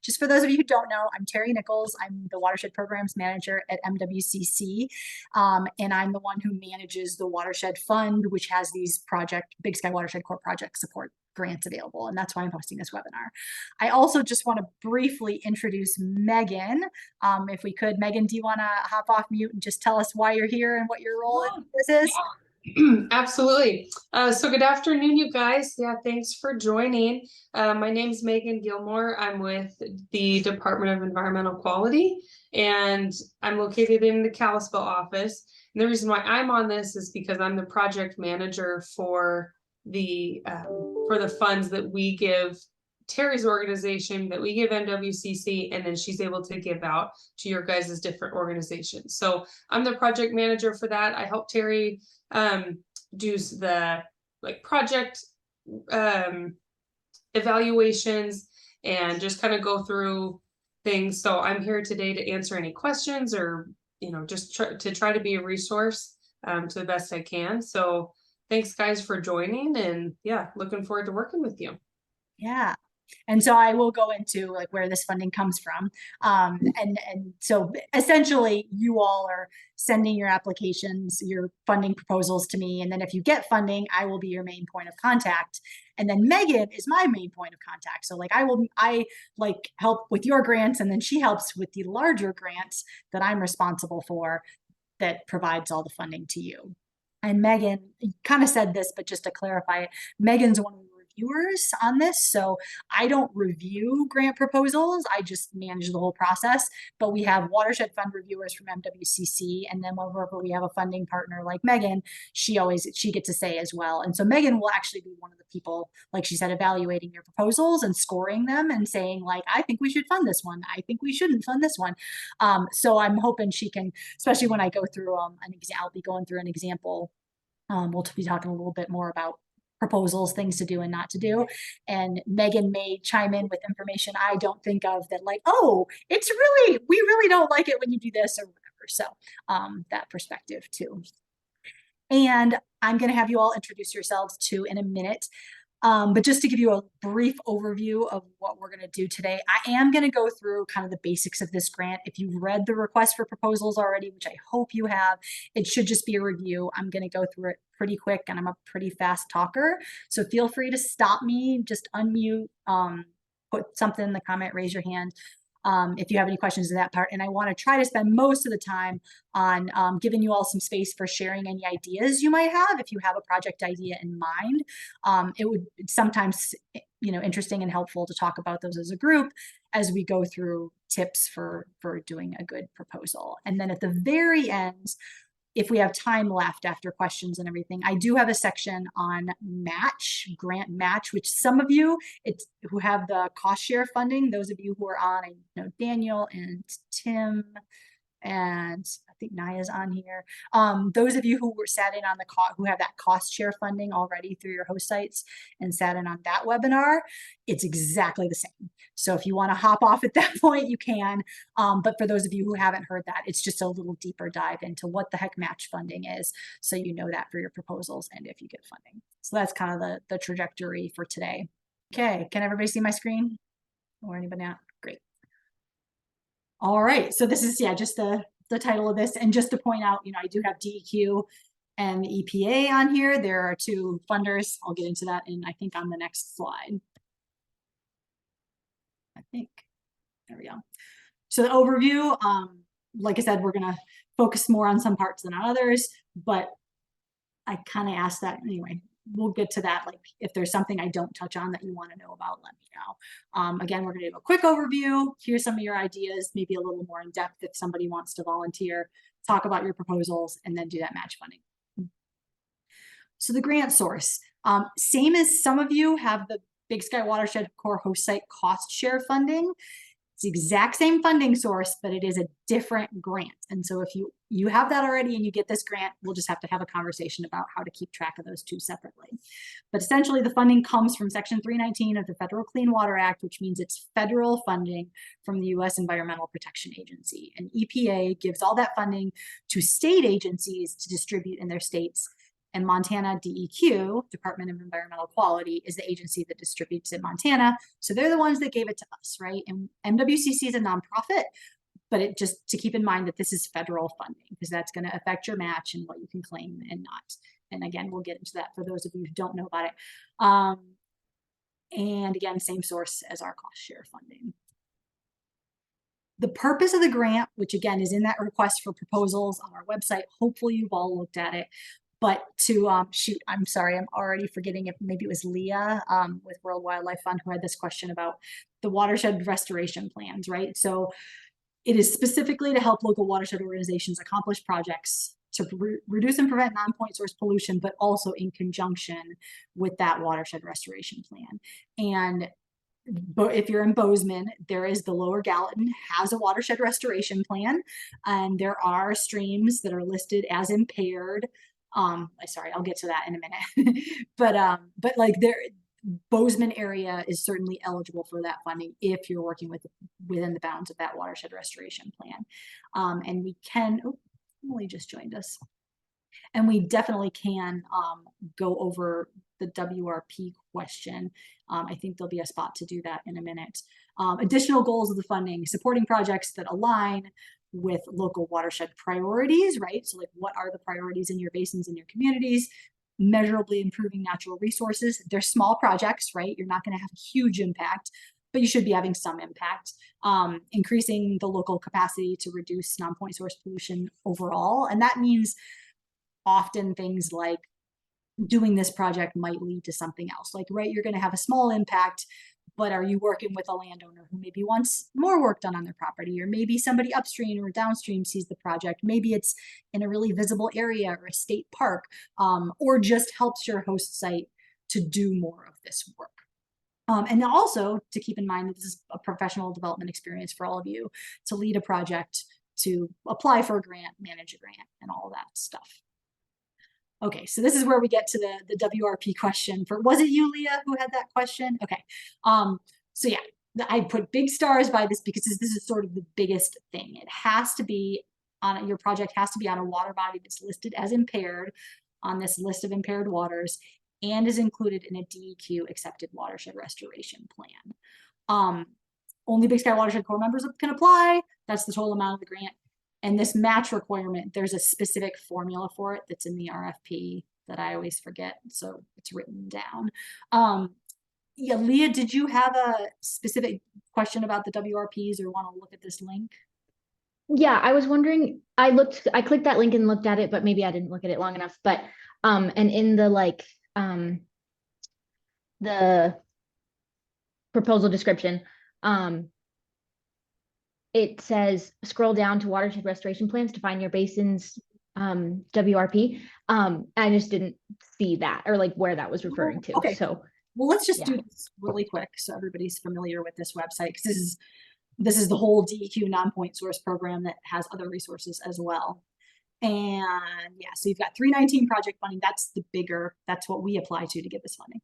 just for those of you who don't know, I'm Terry Nichols. I'm the Watershed Programs Manager at MWCC, and I'm the one who manages the Watershed Fund, which has these Big Sky Watershed Core Project support grants available, and that's why I'm hosting this webinar. I also just want to briefly introduce Megan. If we could, Megan, do you want to hop off mute and just tell us why you're here and what your role in this is? Yeah. Absolutely. So good afternoon, you guys. Yeah, thanks for joining. My name is Megan Gilmore. I'm with the Department of Environmental Quality, and I'm located in the Kalispell office. And the reason why I'm on this is because I'm the project manager for the funds that we give Terry's organization, that we give MWCC, and then she's able to give out to your guys' different organizations. So I'm the project manager for that. I help Terry do the project evaluations and just kind of go through things. So I'm here today to answer any questions, or just try to be a resource to the best I can. So thanks guys for joining, and yeah, looking forward to working with you. Yeah. And so I will go into where this funding comes from. And so essentially you all are sending your applications, your funding proposals to me. And then if you get funding, I will be your main point of contact. And then Megan is my main point of contact. So I help with your grants, and then she helps with the larger grants that I'm responsible for that provides all the funding to you. And Megan kind of said this, but just to clarify it, Megan's one of the reviewers on this. So I don't review grant proposals. I just manage the whole process. But we have Watershed Fund reviewers from MWCC. And then whenever we have a funding partner like Megan, she gets to say as well. And so Megan will actually be one of the people, like she said, evaluating your proposals and scoring them and saying I think we should fund this one. I think we shouldn't fund this one. So I'm hoping she can, especially when I go through I'll be going through an example. We'll be talking a little bit more about proposals, things to do and not to do. And Megan may chime in with information I don't think of, that oh, we really don't like it when you do this or whatever. So that perspective too. And I'm going to have you all introduce yourselves too in a minute. But just to give you a brief overview of what we're going to do today, I am going to go through kind of the basics of this grant. If you've read the request for proposals already, which I hope you have, it should just be a review. I'm going to go through it pretty quick, and I'm a pretty fast talker. So feel free to stop me, just unmute, put something in the comment, raise your hand. If you have any questions in that part. And I want to try to spend most of the time on giving you all some space for sharing any ideas you might have. If you have a project idea in mind, it would sometimes, interesting and helpful to talk about those as a group as we go through tips for doing a good proposal. And then at the very end, if we have time left after questions and everything, I do have a section on grant match, which some of you who have the cost share funding, those of you who are on, I know Daniel and Tim, and I think Naya's on here. Those of you who sat in on who have that cost share funding already through your host sites and sat in on that webinar, it's exactly the same. So if you want to hop off at that point, you can. But for those of you who haven't heard that, it's just a little deeper dive into what the heck match funding is, so you know that for your proposals and if you get funding. So that's kind of the trajectory for today. Okay, can everybody see my screen? Or anybody not? Great. All right, so this is, just the title of this. And just to point out, I do have DEQ and the EPA on here. There are two funders. I'll get into that I think on the next slide. There we go. So the overview, like I said, we're going to focus more on some parts than on others, but I kind of asked that anyway. We'll get to that. If there's something I don't touch on that you want to know about, let me know. Again, we're going to do a quick overview. Here's some of your ideas, maybe a little more in depth if somebody wants to volunteer, talk about your proposals, and then do that match funding. So the grant source, same as some of you have the Big Sky Watershed Core host site cost share funding. It's the exact same funding source, but it is a different grant. And so if you have that already and you get this grant, we'll just have to have a conversation about how to keep track of those two separately. But essentially the funding comes from Section 319 of the Federal Clean Water Act, which means it's federal funding from the U.S. Environmental Protection Agency. And EPA gives all that funding to state agencies to distribute in their states And Montana DEQ, Department of Environmental Quality, is the agency that distributes in Montana. So they're the ones that gave it to us, right? And MWCC is a nonprofit, but it just to keep in mind that this is federal funding, because that's going to affect your match and what you can claim and not. And again, we'll get into that for those of you who don't know about it. And again, same source as our cost share funding. The purpose of the grant, which again is in that request for proposals on our website, hopefully you've all looked at it, but to shoot, I'm sorry, I'm already forgetting if maybe it was Leah with World Wildlife Fund who had this question about the watershed restoration plans, right? So it is specifically to help local watershed organizations accomplish projects to reduce and prevent non-point source pollution, but also in conjunction with that watershed restoration plan. And but if you're in Bozeman, there is the Lower Gallatin has a watershed restoration plan, and there are streams that are listed as impaired. Sorry, I'll get to that in a minute. but like Bozeman area is certainly eligible for that funding if you're working within the bounds of that watershed restoration plan. And we can, oh, Emily just joined us. And we definitely can go over the WRP question. I think there'll be a spot to do that in a minute. Additional goals of the funding: supporting projects that align with local watershed priorities, right? So like, what are the priorities in your basins and your communities? Measurably improving natural resources. They're small projects, right? You're not going to have a huge impact, but you should be having some impact. Increasing the local capacity to reduce non-point source pollution overall. And that means often things like doing this project might lead to something else. Like, right, you're going to have a small impact, but are you working with a landowner who maybe wants more work done on their property, or maybe somebody upstream or downstream sees the project? Maybe it's in a really visible area or a state park, or just helps your host site to do more of this work. And also to keep in mind that this is a professional development experience for all of you to lead a project, to apply for a grant, manage a grant, and all that stuff. Okay, so this is where we get to the WRP question. Was it you, Leah, who had that question? Okay, so yeah, I put big stars by this because this is sort of the biggest thing. It has to be on, your project has to be on a water body that's listed as impaired on this list of impaired waters and is included in a DEQ accepted watershed restoration plan. Only Big Sky Watershed Corps members can apply. That's the total amount of the grant. And this match requirement, there's a specific formula for it that's in the RFP that I always forget, so it's written down. Yeah, Leah, did you have a specific question about the WRPs or want to look at this link? Yeah, I was wondering, I clicked that link and looked at it, but maybe I didn't look at it long enough. But and in the the proposal description, it says scroll down to watershed restoration plans to find your basin's WRP. I just didn't see that, or like where that was referring to. Okay. So well, let's just do this really quick so everybody's familiar with this website, because this is the whole DEQ non-point source program that has other resources as well. And yeah, so you've got 319 project funding. That's the bigger, that's what we apply to get this funding.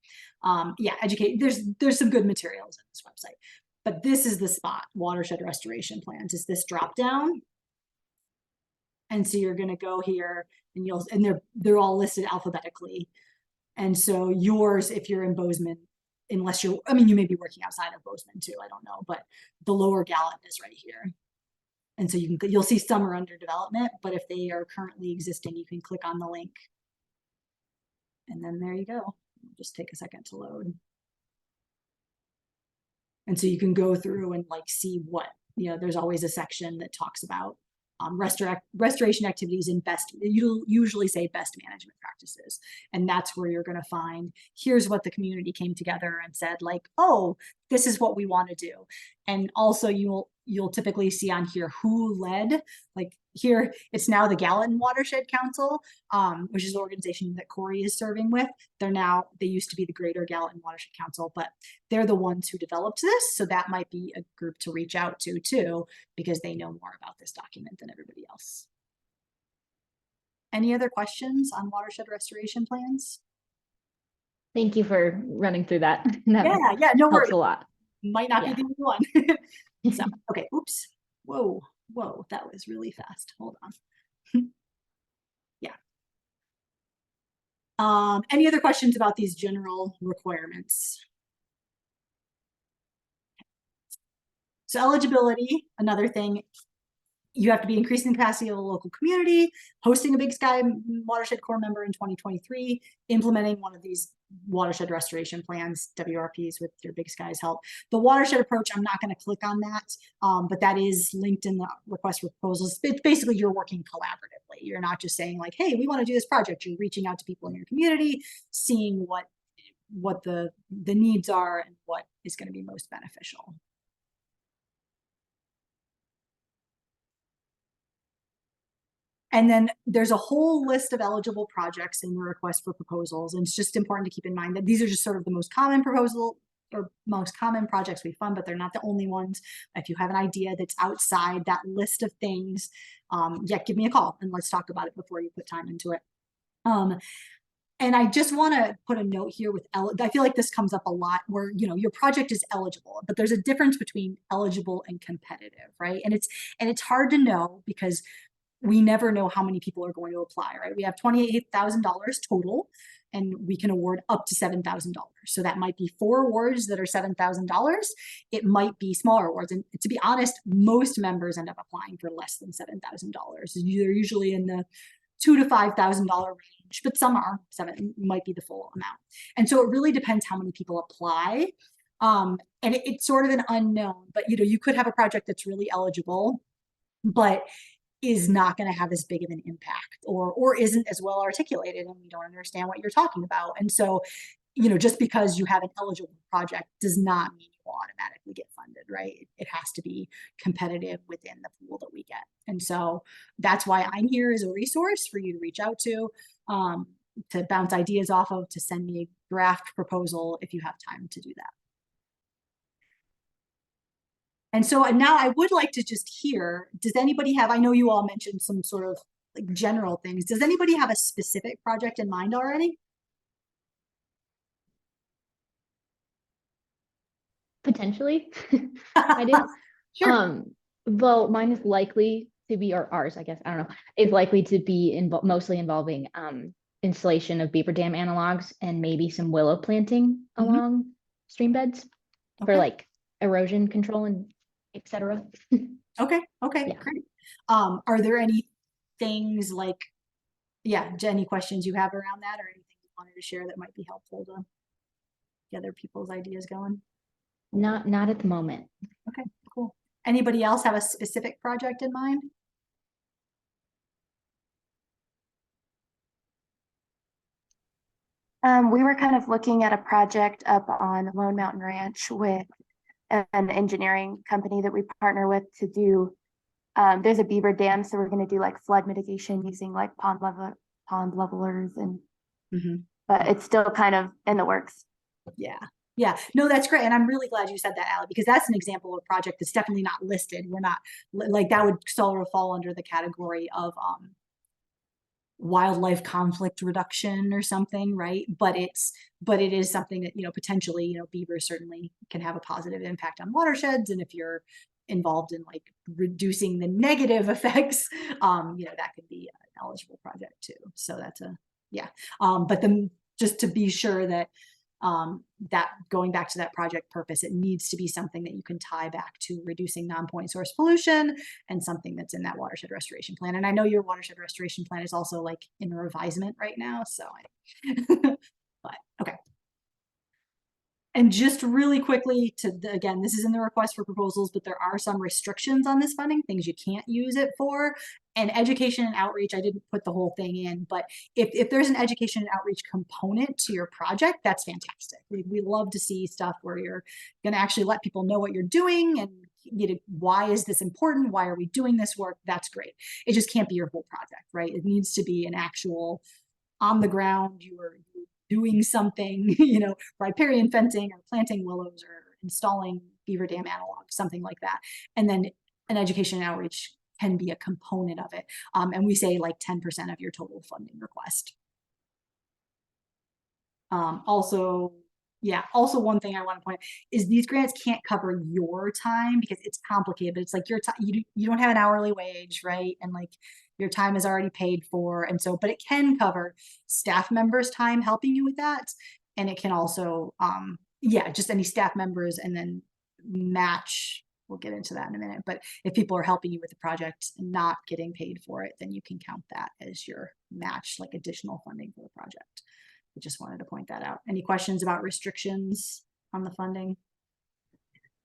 Yeah, educate, there's some good materials in this website, but this is the spot, watershed restoration plans, is this drop down. And so you're going to go here and they're all listed alphabetically. And so yours, if you're in Bozeman, unless you may be working outside of Bozeman too, I don't know, but the Lower Gallatin is right here. And so you'll see some are under development, but if they are currently existing, you can click on the link. And then there you go. It'll just take a second to load. And so you can go through and like see what, there's always a section that talks about restoration activities and you'll usually say best management practices. And that's where you're going to find, here's what the community came together and said, like, oh, this is what we want to do. And also you'll typically see on here who led, like here, it's now the Gallatin Watershed Council, which is the organization that Corey is serving with. They used to be the Greater Gallatin Watershed Council, but they're the ones who developed this. So that might be a group to reach out to too, because they know more about this document than everybody else. Any other questions on watershed restoration plans? Thank you for running through that. Yeah, no worries. Helps a lot. Might not be the only one. So, okay, oops. Whoa, that was really fast. Hold on. Yeah. Any other questions about these general requirements? So eligibility, another thing, you have to be increasing the capacity of a local community, hosting a Big Sky Watershed Core member in 2023, implementing one of these watershed restoration plans, WRPs, with your Big Sky's help. The watershed approach, I'm not going to click on that, but that is linked in the request for proposals. It's basically you're working collaboratively. You're not just saying like, hey, we want to do this project. You're reaching out to people in your community, seeing what the needs are and what is going to be most beneficial. And then there's a whole list of eligible projects in the request for proposals. And it's just important to keep in mind that these are just sort of the most common proposal or most common projects we fund, but they're not the only ones. If you have an idea that's outside that list of things, yeah, give me a call and let's talk about it before you put time into it. And I just want to put a note here with, I feel like this comes up a lot where, you know, your project is eligible, but there's a difference between eligible and competitive, right? And it's hard to know because we never know how many people are going to apply, right? We have $28,000 total, and we can award up to $7,000. So that might be 4 awards that are $7,000. It might be smaller awards. And to be honest, most members end up applying for less than $7,000. They're usually in the $2,000 to $5,000 range, but some are might be the full amount. And so it really depends how many people apply. And it's sort of an unknown, but you know, you could have a project that's really eligible, but is not going to have as big of an impact or isn't as well articulated and we don't understand what you're talking about. And so, you know, just because you have an eligible project does not mean you will automatically get funded, right? It has to be competitive within the pool that we get. And so that's why I'm here as a resource for you to reach out to bounce ideas off of, to send me a draft proposal if you have time to do that. And so now I would like to just hear, does anybody have, I know you all mentioned some sort of like general things. Does anybody have a specific project in mind already? Potentially. I do. Sure. Well, mine is likely to be, or ours, I guess, I don't know, is likely to be mostly involving installation of beaver dam analogs and maybe some willow planting along stream beds for like erosion control and etc. Okay, yeah. Great. Are there any things like, any questions you have around that or anything you wanted to share that might be helpful to get other people's ideas going? Not at the moment. Okay, cool. Anybody else have a specific project in mind? We were kind of looking at a project up on Lone Mountain Ranch with an engineering company that we partner with to do, there's a beaver dam, so we're going to do like flood mitigation using like pond levelers and but it's still kind of in the works. Yeah, no, that's great. And I'm really glad you said that, Allie, because that's an example of a project that's definitely not listed. We're not like, that would sort of fall under the category of wildlife conflict reduction or something, right? But it is something that, you know, potentially, you know, beavers certainly can have a positive impact on watersheds. And if you're involved in like reducing the negative effects, you know, that could be an eligible project too. So that's but then just to be sure that that going back to that project purpose, it needs to be something that you can tie back to reducing non-point source pollution and something that's in that watershed restoration plan. And I know your watershed restoration plan is also like in revisement right now. So but okay. And just really quickly again, this is in the request for proposals, but there are some restrictions on this funding, things you can't use it for. And education and outreach, I didn't put the whole thing in, but if there's an education and outreach component to your project, that's fantastic. We love to see stuff where you're going to actually let people know what you're doing and, you know, why is this important? Why are we doing this work? That's great. It just can't be your whole project, right? It needs to be an actual on the ground, you're doing something, you know, riparian fencing or planting willows or installing beaver dam analogs, something like that. And then an education and outreach can be a component of it. And we say like 10% of your total funding request. Also one thing I want to point out is these grants can't cover your time because it's complicated, but it's like your time, you don't have an hourly wage, right? And like your time is already paid for. And so, but it can cover staff members' time helping you with that. And it can also, yeah, just any staff members, and then match. We'll get into that in a minute. But if people are helping you with the project and not getting paid for it, then you can count that as your match, like additional funding for the project. I just wanted to point that out. Any questions about restrictions on the funding?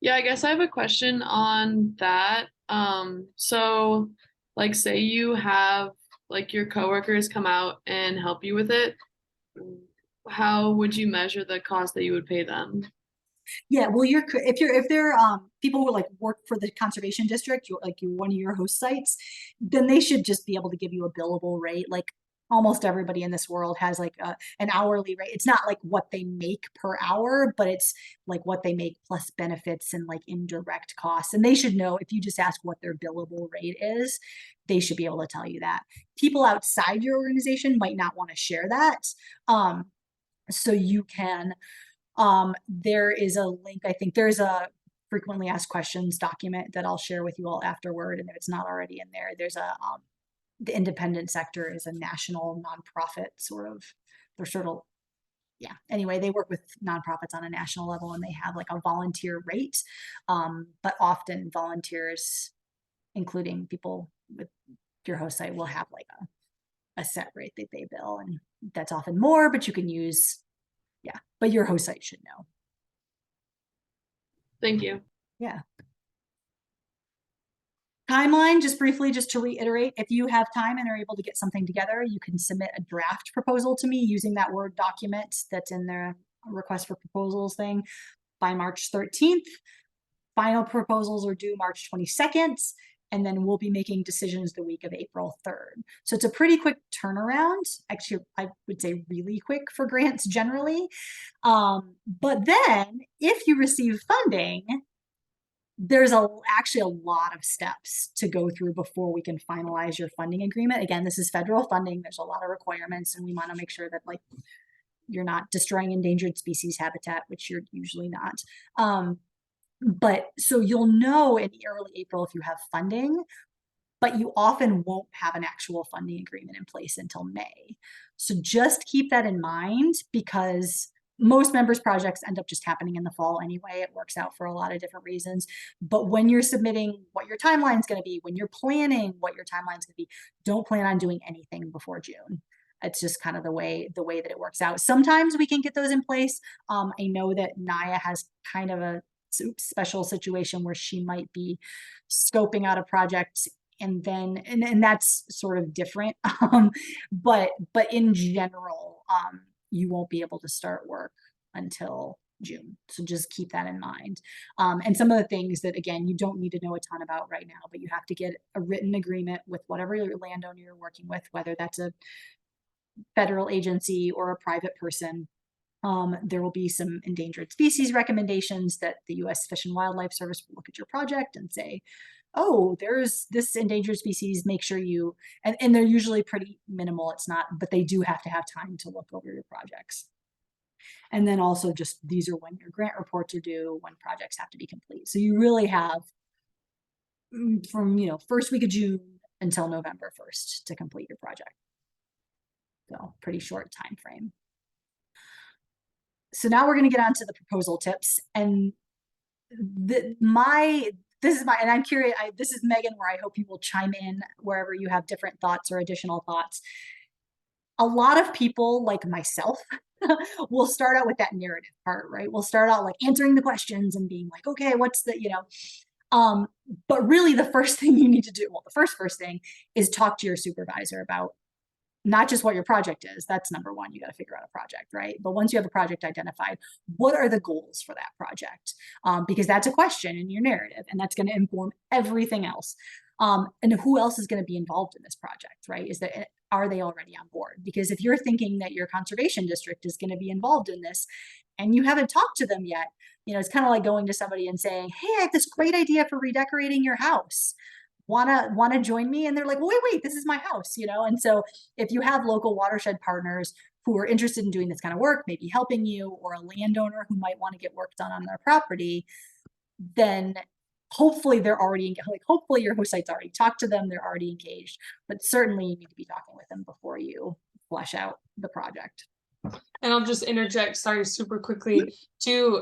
Yeah, I guess I have a question on that. So like say you have like your coworkers come out and help you with it, how would you measure the cost that you would pay them? Yeah, well, if they're people who like work for the conservation district, you're one of your host sites, then they should just be able to give you a billable rate. Like almost everybody in this world has like an hourly rate. It's not like what they make per hour, but it's like what they make plus benefits and like indirect costs. And they should know, if you just ask what their billable rate is, they should be able to tell you that. People outside your organization might not want to share that. So you can, there is a link, I think there's a frequently asked questions document that I'll share with you all afterward. And if it's not already in there, there's a, the independent sector is a national nonprofit they're sort of, yeah. Anyway, they work with nonprofits on a national level, and they have like a volunteer rate. But often volunteers, including people with your host site, will have like a set rate that they bill, and that's often more, but you can use, yeah, but your host site should know. Thank you. Yeah. Timeline, just briefly, just to reiterate, if you have time and are able to get something together, you can submit a draft proposal to me using that Word document that's in the request for proposals thing by March 13th. Final proposals are due March 22nd, and then we'll be making decisions the week of April 3rd. So it's a pretty quick turnaround. Actually, I would say really quick for grants generally. But then if you receive funding, there's actually a lot of steps to go through before we can finalize your funding agreement. Again, this is federal funding. There's a lot of requirements, and we want to make sure that like you're not destroying endangered species habitat, which you're usually not. But so you'll know in early April if you have funding, but you often won't have an actual funding agreement in place until May. So just keep that in mind, because most members' projects end up just happening in the fall anyway. It works out for a lot of different reasons. But when you're submitting what your timeline is going to be, when you're planning what your timeline is going to be, don't plan on doing anything before June. It's just kind of the way that it works out. Sometimes we can get those in place. I know that Naya has kind of a special situation where she might be scoping out a project, and then and that's sort of different. But in general, you won't be able to start work until June. So just keep that in mind. And some of the things that, again, you don't need to know a ton about right now, but you have to get a written agreement with whatever your landowner you're working with, whether that's a federal agency or a private person. There will be some endangered species recommendations that the U.S. Fish and Wildlife Service will look at your project and say, oh, there's this endangered species, make sure you, and they're usually pretty minimal. It's not, but they do have to have time to look over your projects. And then also just, these are when your grant reports are due, when projects have to be complete. So you really have from, first week of June until November 1st to complete your project. So pretty short time frame. So now we're going to get on to the proposal tips, and and I'm curious, this is Megan, where I hope you will chime in wherever you have different thoughts or additional thoughts. A lot of people like myself will start out with that narrative part, right? We'll start out like answering the questions and being like, okay, what's the, but really the first thing you need to do, well, the first thing is talk to your supervisor about not just what your project is. That's number one. You got to figure out a project, right? But once you have a project identified, what are the goals for that project? Because that's a question in your narrative, and that's going to inform everything else. And who else is going to be involved in this project, right? Are they already on board? Because if you're thinking that your conservation district is going to be involved in this and you haven't talked to them yet, it's kind of like going to somebody and saying, hey, I have this great idea for redecorating your house. Wanna join me? And they're like, well, wait, this is my house, And so if you have local watershed partners who are interested in doing this kind of work, maybe helping you, or a landowner who might want to get work done on their property, then hopefully they're already, like, hopefully your host site's already talked to them, they're already engaged, but certainly you need to be talking with them before you flesh out the project. And I'll just interject, sorry, super quickly too.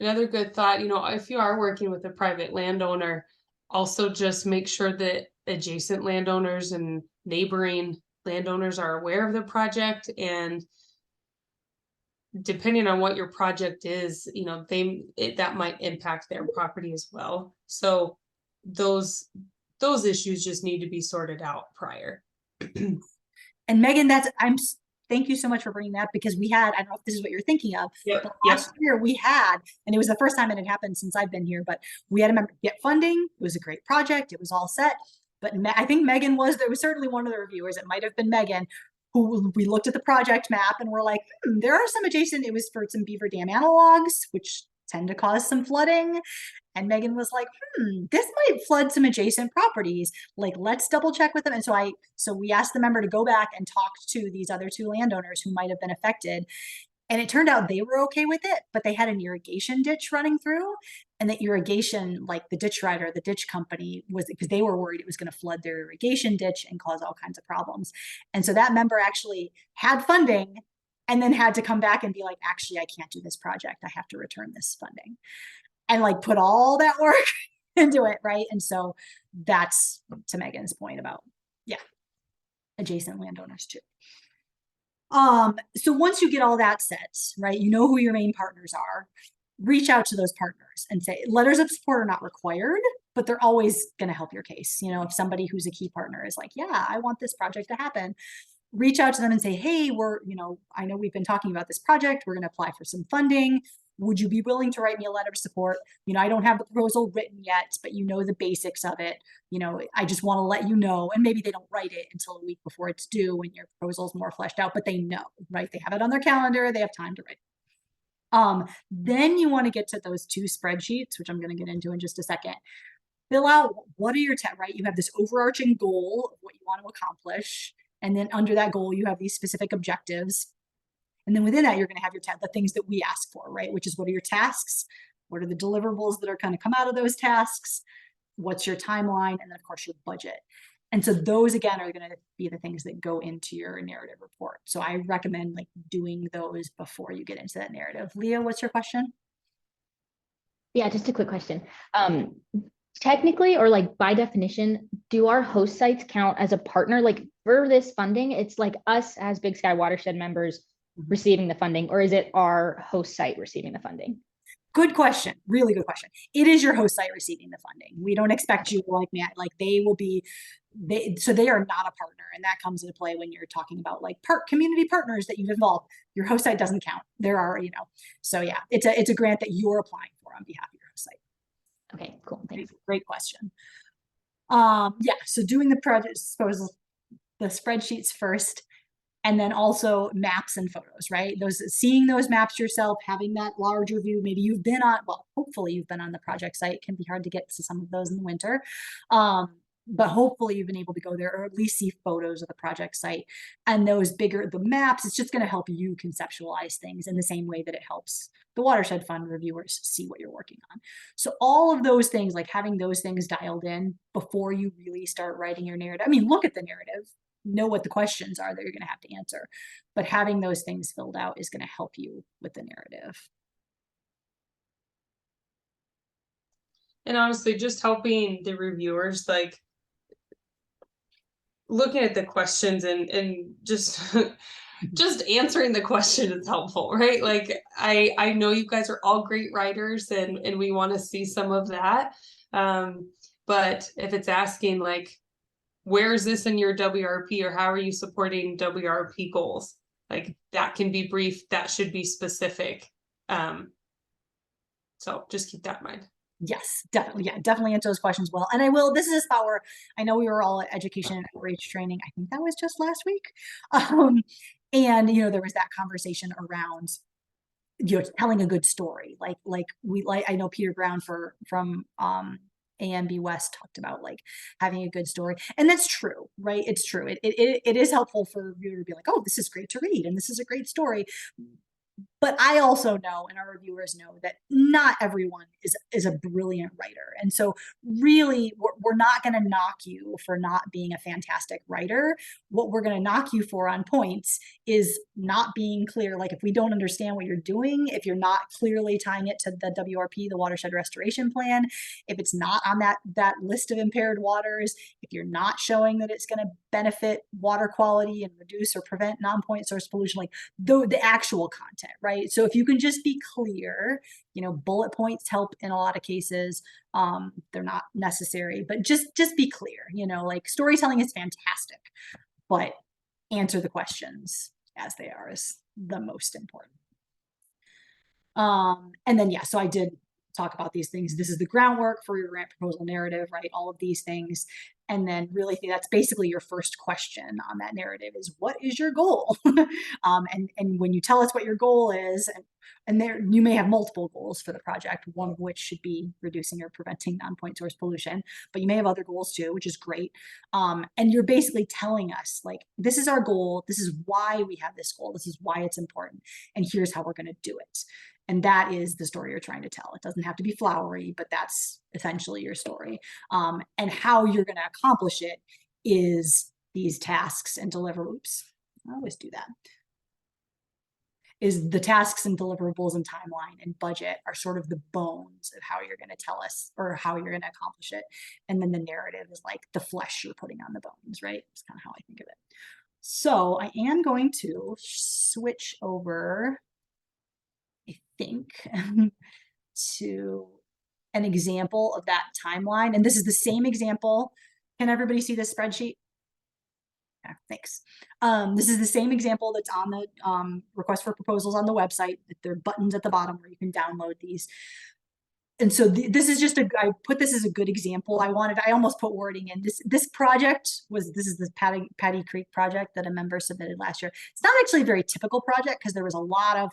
Another good thought, if you are working with a private landowner, also just make sure that adjacent landowners and neighboring landowners are aware of the project, and depending on what your project is, that might impact their property as well. So those issues just need to be sorted out prior. And Megan, thank you so much for bringing that, because we had, I don't know if this is what you're thinking of, Yep, but last year we had, and it was the first time it had happened since I've been here, but we had a member get funding. It was a great project. It was all set. But I think Megan there was certainly one of the reviewers, it might have been Megan, who we looked at the project map and we're like, there are some adjacent, it was for some beaver dam analogs, which tend to cause some flooding. And Megan was like, this might flood some adjacent properties. Like, let's double check with them. And so we asked the member to go back and talk to these other two landowners who might have been affected. And it turned out they were okay with it, but they had an irrigation ditch running through. And the irrigation, like the ditch rider, the ditch company, was because they were worried it was going to flood their irrigation ditch and cause all kinds of problems. And so that member actually had funding and then had to come back and be like, actually, I can't do this project. I have to return this funding. And like put all that work into it, right? And so that's to Megan's point about, adjacent landowners too. So once you get all that set, right, you know who your main partners are, reach out to those partners and say, letters of support are not required, but they're always going to help your case. If somebody who's a key partner is like, yeah, I want this project to happen, reach out to them and say, hey, I know we've been talking about this project. We're going to apply for some funding. Would you be willing to write me a letter of support? I don't have the proposal written yet, but the basics of it. I just want to let you know, and maybe they don't write it until a week before it's due when your proposal is more fleshed out, but they know, right? They have it on their calendar. They have time to write it. Then you want to get to those two spreadsheets, which I'm going to get into in just a second. Fill out what are your right? You have this overarching goal of what you want to accomplish. And then under that goal, you have these specific objectives. And then within that, you're going to have the things that we ask for, right? Which is, what are your tasks? What are the deliverables that are going to come out of those tasks? What's your timeline? And then of course your budget. And so those again are going to be the things that go into your narrative report. So I recommend like doing those before you get into that narrative. Leah, what's your question? Yeah, just a quick question. Technically, or like by definition, do our host sites count as a partner? Like for this funding, it's like us as Big Sky Watershed members receiving the funding, or is it our host site receiving the funding? Good question. Really good question. It is your host site receiving the funding. We don't expect you they will be, so they are not a partner. And that comes into play when you're talking about like community partners that you've involved. Your host site doesn't count. There are, so yeah, it's a grant that you're applying for on behalf of your host site. Okay, cool. Thanks. Great question. Yeah, so doing the project proposals, the spreadsheets first, and then also maps and photos, right? Seeing those maps yourself, having that larger view. Maybe you've been on, hopefully you've been on the project site. It can be hard to get to some of those in the winter. But hopefully you've been able to go there or at least see photos of the project site. And the maps, it's just going to help you conceptualize things in the same way that it helps the Watershed Fund reviewers see what you're working on. So all of those things, like having those things dialed in before you really start writing your narrative. I mean, look at the narrative, know what the questions are that you're going to have to answer, but having those things filled out is going to help you with the narrative. And honestly, just helping the reviewers, like looking at the questions and just just answering the question is helpful, right? Like I know you guys are all great writers and we want to see some of that. But if it's asking like, where is this in your WRP, or how are you supporting WRP goals? Like that can be brief, that should be specific. So just keep that in mind. Yes, definitely. Yeah, definitely answer those questions well. And this is a spot where I know we were all at education and outreach training. I think that was just last week. And, there was that conversation around, telling a good story. I know Peter Brown from AMB West talked about like having a good story. And that's true, right? It's true. It is helpful for you to be like, oh, this is great to read. And this is a great story. But I also know, and our reviewers know, that not everyone is a brilliant writer. And so really, we're not going to knock you for not being a fantastic writer. What we're going to knock you for on points is not being clear. Like if we don't understand what you're doing, if you're not clearly tying it to the WRP, the Watershed Restoration Plan, if it's not on that list of impaired waters, if you're not showing that it's going to benefit water quality and reduce or prevent non-point source pollution, like the actual content, right? So if you can just be clear, bullet points help in a lot of cases. They're not necessary, but just be clear, like storytelling is fantastic, but answer the questions as they are is the most important. And then, so I did talk about these things. This is the groundwork for your grant proposal narrative, right? All of these things. And then really that's basically your first question on that narrative is, what is your goal? And when you tell us what your goal is, and there you may have multiple goals for the project, one of which should be reducing or preventing non-point source pollution, but you may have other goals too, which is great. And you're basically telling us, like, this is our goal, this is why we have this goal, this is why it's important, and here's how we're going to do it. And that is the story you're trying to tell. It doesn't have to be flowery, but that's essentially your story. And how you're going to accomplish it is these tasks and deliverables. I always do that. Is the tasks and deliverables and timeline and budget are sort of the bones of how you're going to tell us or how you're going to accomplish it. And then the narrative is like the flesh you're putting on the bones, right? It's kind of how I think of it. So I am going to switch over, I think, to an example of that timeline. And this is the same example. Can everybody see this spreadsheet? Yeah, thanks. This is the same example that's on the request for proposals on the website. There are buttons at the bottom where you can download these. And so this is just I put this as a good example. I almost put wording in this project this is the Patty Creek project that a member submitted last year. It's not actually a very typical project because there was a lot of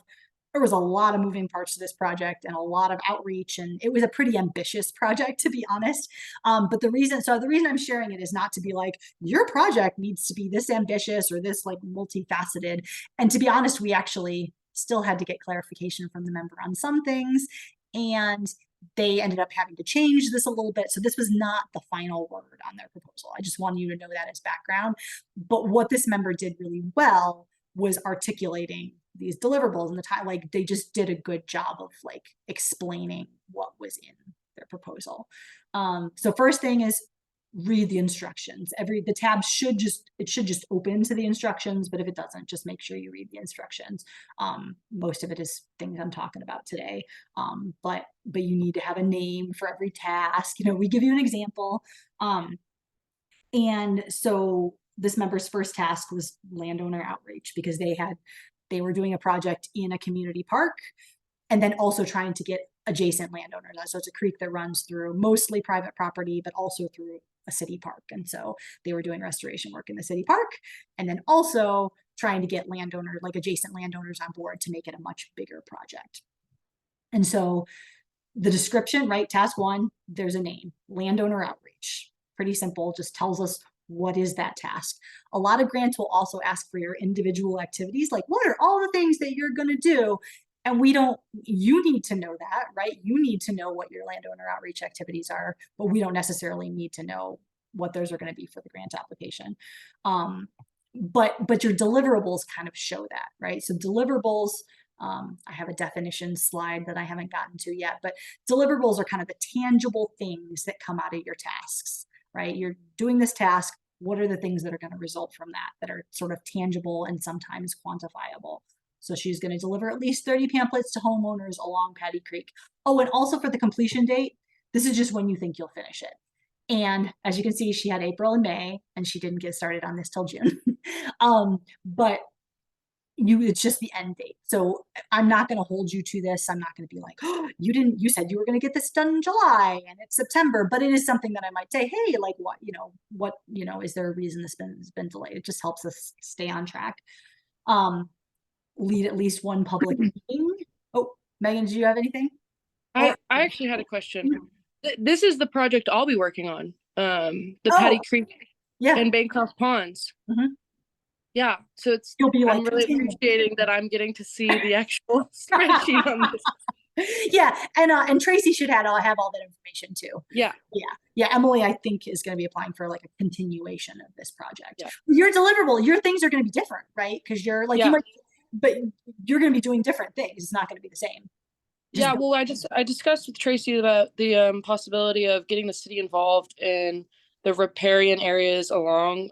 moving parts to this project and a lot of outreach, and it was a pretty ambitious project, to be honest. But the reason I'm sharing it is not to be like, your project needs to be this ambitious or this like multifaceted. And to be honest, we actually still had to get clarification from the member on some things, and they ended up having to change this a little bit. So this was not the final word on their proposal. I just wanted you to know that as background. But what this member did really well was articulating these deliverables and the time, like they just did a good job of like explaining what was in their proposal. So first thing is read the instructions. The tab should just open to the instructions, but if it doesn't, just make sure you read the instructions. Most of it is things I'm talking about today, but you need to have a name for every task. We give you an example. And so this member's first task was landowner outreach because they were doing a project in a community park and then also trying to get adjacent landowners. So it's a creek that runs through mostly private property, but also through a city park. And so they were doing restoration work in the city park and then also trying to get landowners, like adjacent landowners, on board to make it a much bigger project. And so the description, right? Task 1, there's a name, landowner outreach. Pretty simple, just tells us what is that task. A lot of grants will also ask for your individual activities, like what are all the things that you're going to do? And you need to know that, right? You need to know what your landowner outreach activities are, but we don't necessarily need to know what those are going to be for the grant application. But your deliverables kind of show that, right? So deliverables, I have a definition slide that I haven't gotten to yet, but deliverables are kind of the tangible things that come out of your tasks, right? You're doing this task. What are the things that are going to result from that are sort of tangible and sometimes quantifiable? So she's going to deliver at least 30 pamphlets to homeowners along Patty Creek. Oh, and also for the completion date, this is just when you think you'll finish it. And as you can see, she had April and May, and she didn't get started on this till June. But it's just the end date. So I'm not going to hold you to this. I'm not going to be like, oh, you said you were going to get this done in July and it's September, but it is something that I might say, hey, like what, is there a reason this has been delayed? It just helps us stay on track. Lead at least one public meeting. Oh, Megan, do you have anything? I actually had a question. This is the project I'll be working on. The Patty Creek and Bancroft Ponds. Yeah, so it's, You'll be I'm like, really "Continue." appreciating that I'm getting to see the actual spreadsheet on this. Yeah, and Tracy should have all that information too. Yeah, Yeah, Emily, I think, is going to be applying for like a continuation of this project. Yeah. Your deliverable, your things are going to be different, right? Because you're like, Yeah. you might, but you're going to be doing different things. It's not going to be the same. yeah. Well, I discussed with Tracy about the possibility of getting the city involved in the riparian areas along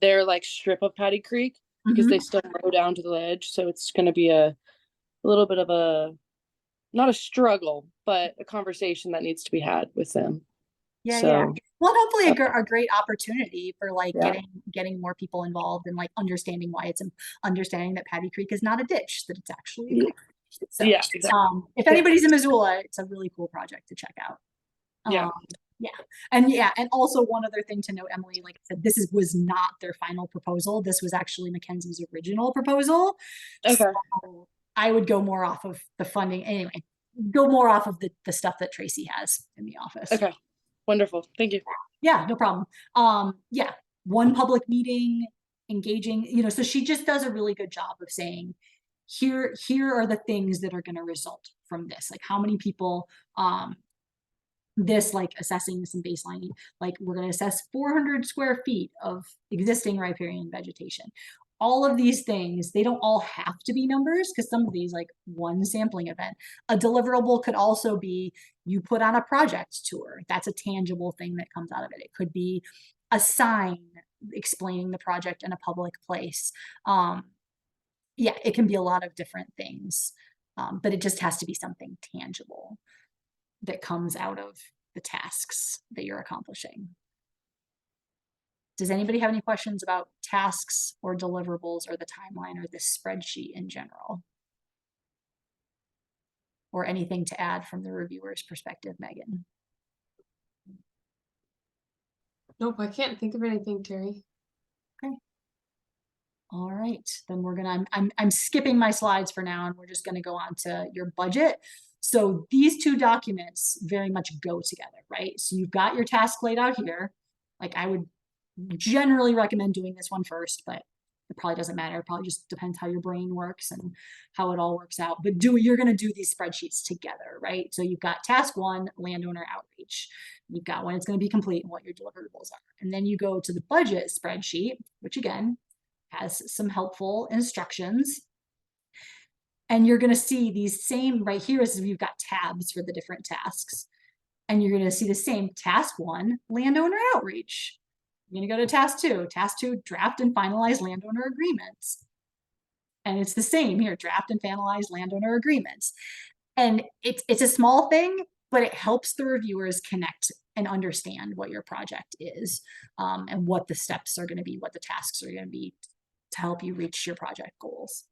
their like strip of Patty Creek, because Mhm. they still mow down to the edge. So it's going to be a little bit of a, not a struggle, but a conversation that needs to be had with them. Yeah, So, yeah. Well, hopefully a great opportunity for like Yeah. getting more people involved and like understanding why it's understanding that Patty Creek is not a ditch, that it's actually a Yeah. creek. So, Yeah, exactly. if anybody's in Missoula, it's a really cool project to check out. Yeah. And also one other thing to note, Emily, like I said, was not their final proposal. This was actually Mackenzie's original proposal. Okay. So I would go more off of the funding anyway. Go more off of the stuff that Tracy has in the office. Okay. Wonderful. Thank you. Yeah, no problem. Yeah, one public meeting, engaging, so she just does a really good job of saying, here are the things that are going to result from this. Like how many people, this like assessing some baselining, like we're going to assess 400 square feet of existing riparian vegetation. All of these things, they don't all have to be numbers, because some of these, like one sampling event, a deliverable could also be you put on a project tour. That's a tangible thing that comes out of it. It could be a sign explaining the project in a public place. Yeah, it can be a lot of different things, but it just has to be something tangible that comes out of the tasks that you're accomplishing. Does anybody have any questions about tasks or deliverables or the timeline or this spreadsheet in general? Or anything to add from the reviewer's perspective, Megan? Nope, I can't think of anything, Terry. All right, then we're gonna, I'm skipping my slides for now, and we're just gonna go on to your budget. So these two documents very much go together, right? So you've got your task laid out here. Like I would generally recommend doing this one first, but it probably doesn't matter. It probably just depends how your brain works and how it all works out. But you're going to do these spreadsheets together, right? So you've got task one, landowner outreach. You've got when it's going to be complete and what your deliverables are. And then you go to the budget spreadsheet, which again has some helpful instructions. And you're going to see these same right here is you've got tabs for the different tasks. And you're going to see the same task one, landowner outreach. You're going to go to task two, draft and finalize landowner agreements. And it's the same here, draft and finalize landowner agreements. And it's a small thing, but it helps the reviewers connect and understand what your project is, and what the steps are going to be, what the tasks are going to be to help you reach your project goals.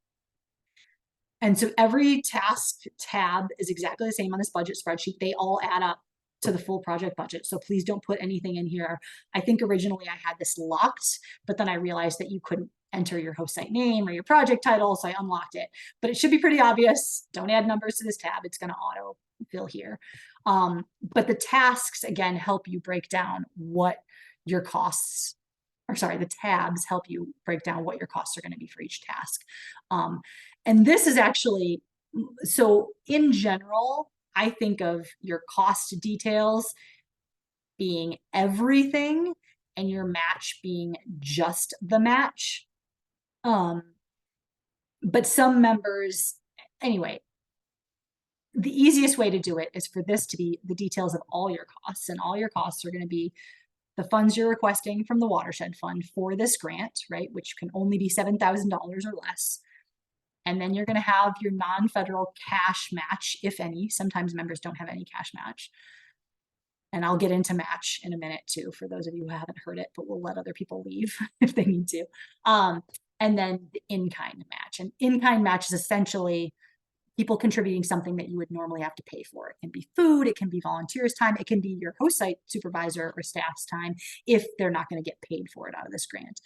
And so every task tab is exactly the same on this budget spreadsheet. They all add up to the full project budget. So please don't put anything in here. I think originally I had this locked, but then I realized that you couldn't enter your host site name or your project title, so I unlocked it. But it should be pretty obvious. Don't add numbers to this tab. It's going to auto fill here. But the tasks, again, help you break down what your costs, or sorry, the tabs help you break down what your costs are going to be for each task. And this is actually, so in general, I think of your cost details being everything and your match being just the match. But some members, anyway, the easiest way to do it is for this to be the details of all your costs, and all your costs are going to be the funds you're requesting from the Watershed Fund for this grant, right, which can only be $7,000 or less. And then you're going to have your non-federal cash match, if any. Sometimes members don't have any cash match. And I'll get into match in a minute too, for those of you who haven't heard it, but we'll let other people leave if they need to. And then the in-kind match. And in-kind match is essentially people contributing something that you would normally have to pay for. It can be food, it can be volunteers' time, it can be your host site supervisor or staff's time if they're not going to get paid for it out of this grant.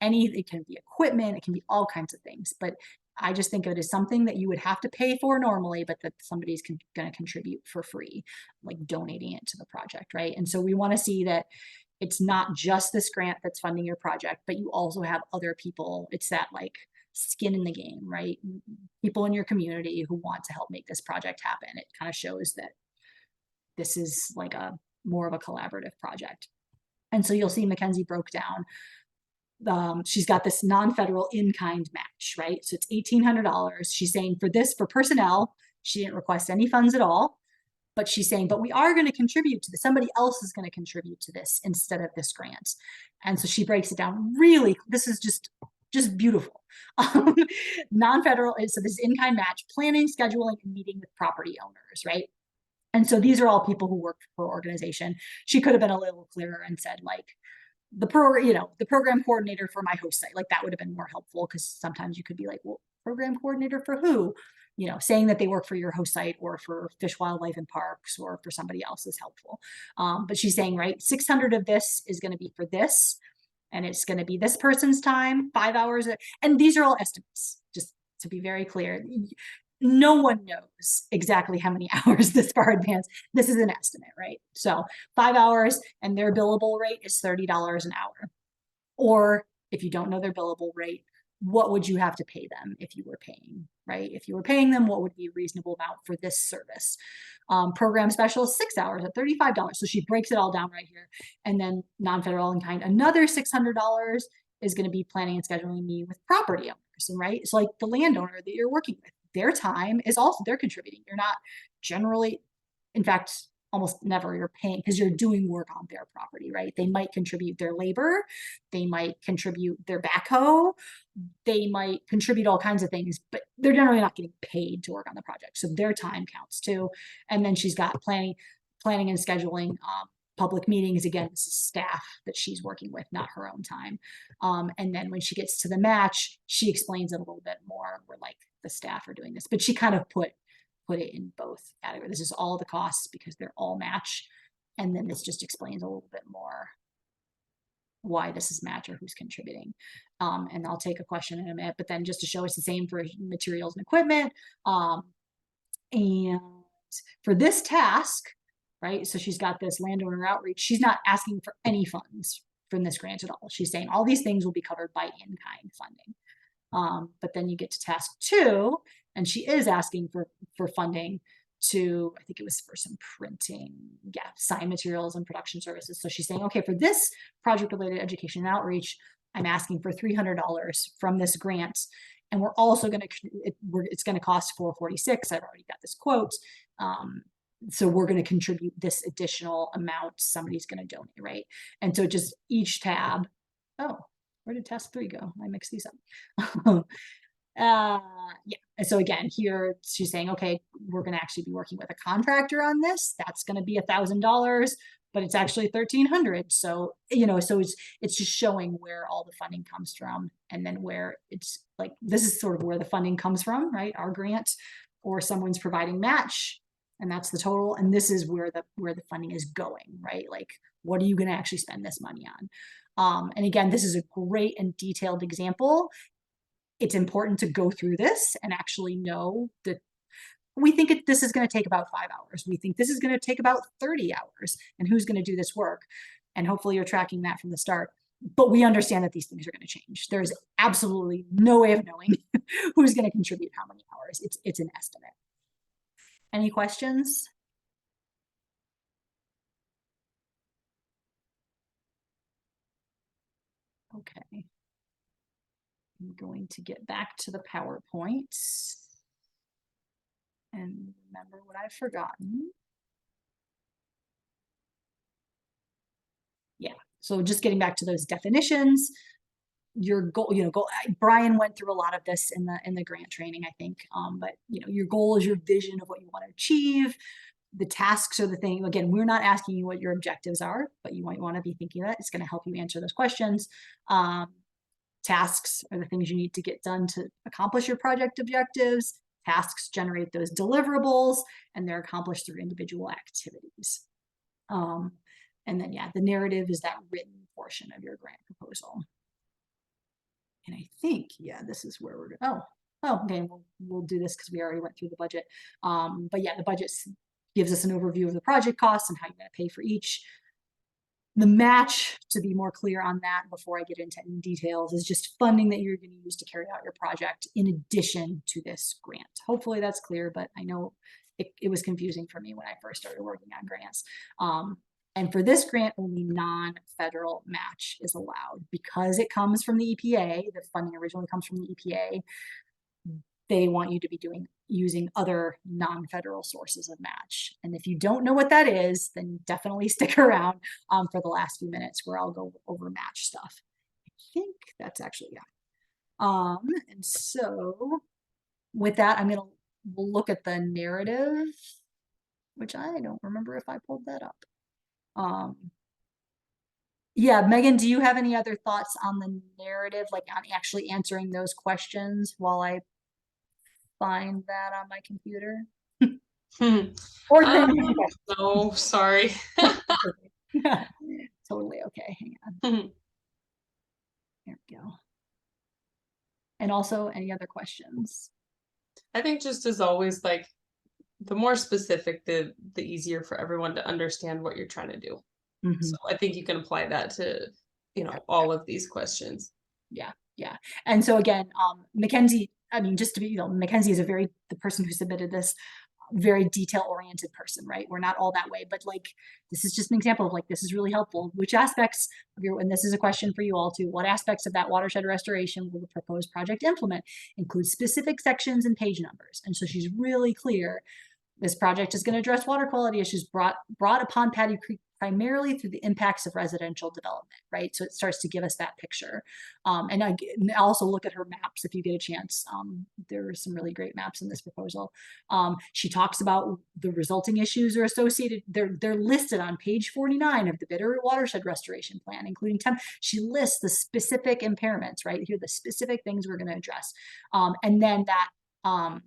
It can be equipment, it can be all kinds of things, but I just think of it as something that you would have to pay for normally, but that somebody's going to contribute for free, like donating it to the project, right? And so we want to see that it's not just this grant that's funding your project, but you also have other people. It's that like skin in the game, right? People in your community who want to help make this project happen. It kind of shows that this is like a more of a collaborative project. And so you'll see Mackenzie broke down. She's got this non-federal in-kind match, right? So it's $1,800. She's saying for this, for personnel, she didn't request any funds at all, but she's saying, but we are going to contribute to this. Somebody else is going to contribute to this instead of this grant. And so she breaks it down really, this is just beautiful. Non-federal, so this is in-kind match, planning, scheduling, and meeting with property owners, right? And so these are all people who work for her organization. She could have been a little clearer and said like, the program coordinator for my host site, like that would have been more helpful, because sometimes you could be like, well, program coordinator for who? Saying that they work for your host site or for Fish, Wildlife, and Parks or for somebody else is helpful. But she's saying, right, 600 of this is going to be for this, and it's going to be this person's time, 5 hours. And these are all estimates, just to be very clear. No one knows exactly how many hours this far advanced. This is an estimate, right? So 5 hours, and their billable rate is $30 an hour. Or if you don't know their billable rate, what would you have to pay them if you were paying, right? If you were paying them, what would be a reasonable amount for this service? Program specialist, 6 hours at $35. So she breaks it all down right here. And then non-federal in-kind, another $600 is going to be planning and scheduling me with property owners, and right? So like the landowner that you're working with, their time is also, they're contributing. You're not generally, in fact, almost never you're paying, because you're doing work on their property, right? They might contribute their labor, they might contribute their backhoe, they might contribute all kinds of things, but they're generally not getting paid to work on the project. So their time counts too. And then she's got planning and scheduling, public meetings. Again, this is staff that she's working with, not her own time. And then when she gets to the match, she explains it a little bit more, where like the staff are doing this, but she kind of put it in both categories. This is all the costs because they're all match. And then this just explains a little bit more why this is match or who's contributing. And I'll take a question in a minute, but then just to show it's the same for materials and equipment. And for this task, right? So she's got this landowner outreach. She's not asking for any funds from this grant at all. She's saying all these things will be covered by in-kind funding. But then you get to task 2, and she is asking for funding to, I think it was for some printing, sign materials and production services. So she's saying, okay, for this project-related education and outreach, I'm asking for $300 from this grant. And we're also going to, it's going to cost $446. I've already got this quote. So we're going to contribute this additional amount. Somebody's going to donate, right? And so just each tab, oh, where did task 3 go? I mixed these up. Yeah. And so again, here she's saying, okay, we're going to actually be working with a contractor on this. That's going to be $1,000, but it's actually $1,300. So, so it's just showing where all the funding comes from, and then where it's like, this is sort of where the funding comes from, right? Our grant, or someone's providing match, and that's the total. And this is where the funding is going, right? Like, what are you going to actually spend this money on? And again, this is a great and detailed example. It's important to go through this and actually know that we think this is going to take about 5 hours. We think this is going to take about 30 hours. And who's going to do this work? And hopefully you're tracking that from the start. But we understand that these things are going to change. There's absolutely no way of knowing who's going to contribute how many hours. It's an estimate. Any questions? Okay. I'm going to get back to the PowerPoint and remember what I've forgotten. Yeah, so just getting back to those definitions, your goal, Brian went through a lot of this in the grant training, I think, but your goal is your vision of what you want to achieve. The tasks are the thing. Again, we're not asking you what your objectives are, but you might want to be thinking that. It's going to help you answer those questions. Tasks are the things you need to get done to accomplish your project objectives. Tasks generate those deliverables, and they're accomplished through individual activities. And then, the narrative is that written portion of your grant proposal. And I think, this is where we're going. Oh, okay, we'll do this because we already went through the budget. But the budget gives us an overview of the project costs and how you're going to pay for each. The match, to be more clear on that before I get into any details, is just funding that you're going to use to carry out your project in addition to this grant. Hopefully that's clear, but I know it was confusing for me when I first started working on grants. And for this grant, only non-federal match is allowed because it comes from the EPA. The funding originally comes from the EPA. They want you to be using other non-federal sources of match. And if you don't know what that is, then definitely stick around for the last few minutes where I'll go over match stuff. I think that's actually, yeah. And so with that, we'll look at the narrative, which I don't remember if I pulled that up. Yeah, Megan, do you have any other thoughts on the narrative, like on actually answering those questions while I find that on my computer? Or no, sorry. Totally okay. Hang on. There we go. And also, any other questions? I think just as always, like the more specific, the easier for everyone to understand what you're trying to do. So I think you can apply that to, all of these questions. Yeah. And so again, Mackenzie, I mean, just to be, Mackenzie is the person who submitted this, very detail-oriented person, right? We're not all that way, but like, this is just an example of like, this is really helpful. Which aspects of and this is a question for you all too, what aspects of that watershed restoration will the proposed project implement? Include specific sections and page numbers. And so she's really clear. This project is going to address water quality issues brought upon Paddy Creek primarily through the impacts of residential development, right? So it starts to give us that picture. And I also look at her maps if you get a chance. There are some really great maps in this proposal. She talks about the resulting issues are associated. They're listed on page 49 of the Bitterroot Watershed Restoration Plan, including she lists the specific impairments, right? Here are the specific things we're going to address. And then that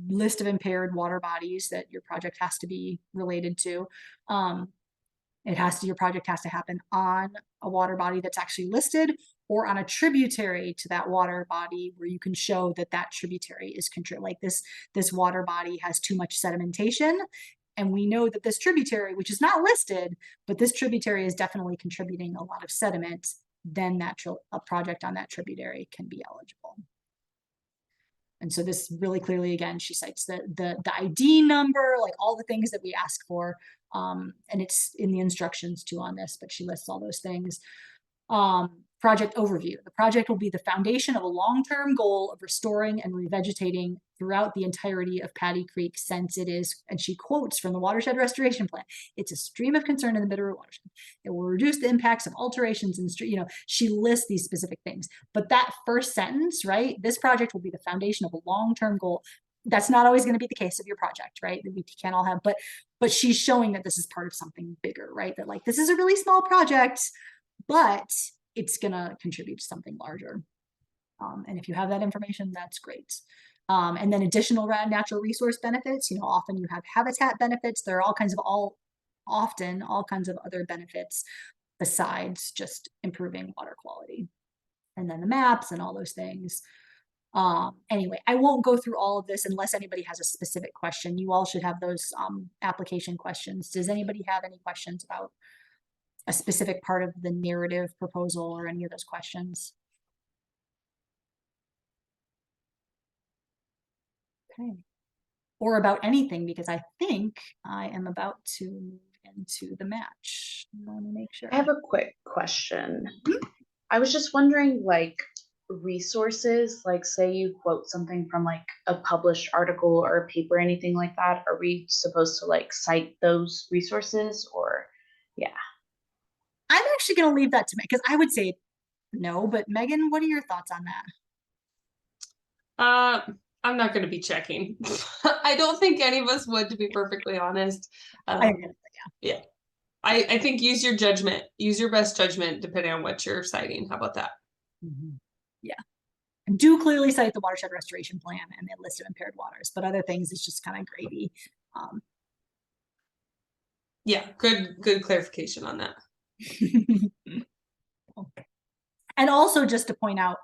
list of impaired water bodies that your project has to be related to. Your project has to happen on a water body that's actually listed or on a tributary to that water body where you can show that that tributary is like this water body has too much sedimentation. And we know that this tributary, which is not listed, but this tributary is definitely contributing a lot of sediment, then a project on that tributary can be eligible. And so this really clearly, again, she cites the ID number, like all the things that we ask for. And it's in the instructions too on this, but she lists all those things. Project overview. The project will be the foundation of a long-term goal of restoring and revegetating throughout the entirety of Paddy Creek since it is, and she quotes from the Watershed Restoration Plan, it's a stream of concern in the Bitterroot watershed. It will reduce the impacts of alterations in stream, she lists these specific things. But that first sentence, right, this project will be the foundation of a long-term goal. That's not always going to be the case of your project, right? We can't all have, but she's showing that this is part of something bigger, right? That like, this is a really small project, but it's going to contribute to something larger. And if you have that information, that's great. And then additional natural resource benefits, often you have habitat benefits. There are often all kinds of other benefits besides just improving water quality. And then the maps and all those things. Anyway, I won't go through all of this unless anybody has a specific question. You all should have those application questions. Does anybody have any questions about a specific part of the narrative proposal or any of those questions? Okay. Or about anything, because I think I am about to move into the match. I want to make sure. I have a quick question. I was just wondering, like, resources, like say you quote something from like a published article or a paper, anything like that, are we supposed to like cite those resources or yeah? I'm actually going to leave that to me because I would say no, but Megan, what are your thoughts on that? I'm not going to be checking. I don't think any of us would, to be perfectly honest. Yeah. I think use your judgment, use your best judgment depending on what you're citing. How about that? Yeah. And do clearly cite the Watershed Restoration Plan and the list of impaired waters, but other things is just kind of gravy. Yeah, good clarification on that. And also just to point out,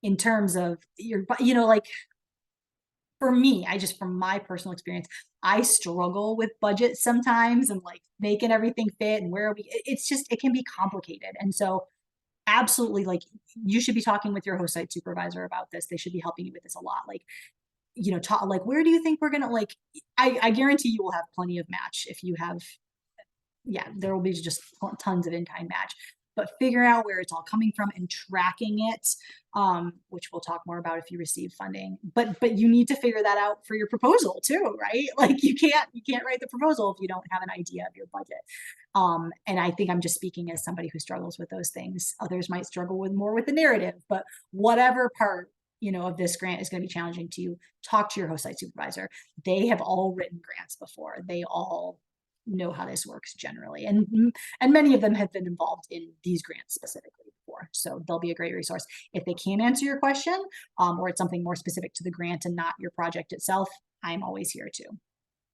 in terms of your, like for me, from my personal experience, I struggle with budget sometimes and like making everything fit and where it's just, it can be complicated. And so absolutely, like, you should be talking with your host site supervisor about this. They should be helping you with this a lot. Like, you know, talk, like, where do you think we're gonna, like, I guarantee you will have plenty of match if you have, yeah, there will be just tons of in-kind match, but figuring out where it's all coming from and tracking it, which we'll talk more about if you receive funding, but you need to figure that out for your proposal too, right? Like, you can't write the proposal if you don't have an idea of your budget. And I think I'm just speaking as somebody who struggles with those things. Others might struggle with more with the narrative, but whatever part, you know, of this grant is going to be challenging to you, talk to your host site supervisor. They have all written grants before. They all know how this works generally, and many of them have been involved in these grants specifically before, so they'll be a great resource. If they can't answer your question, or it's something more specific to the grant and not your project itself, I'm always here too.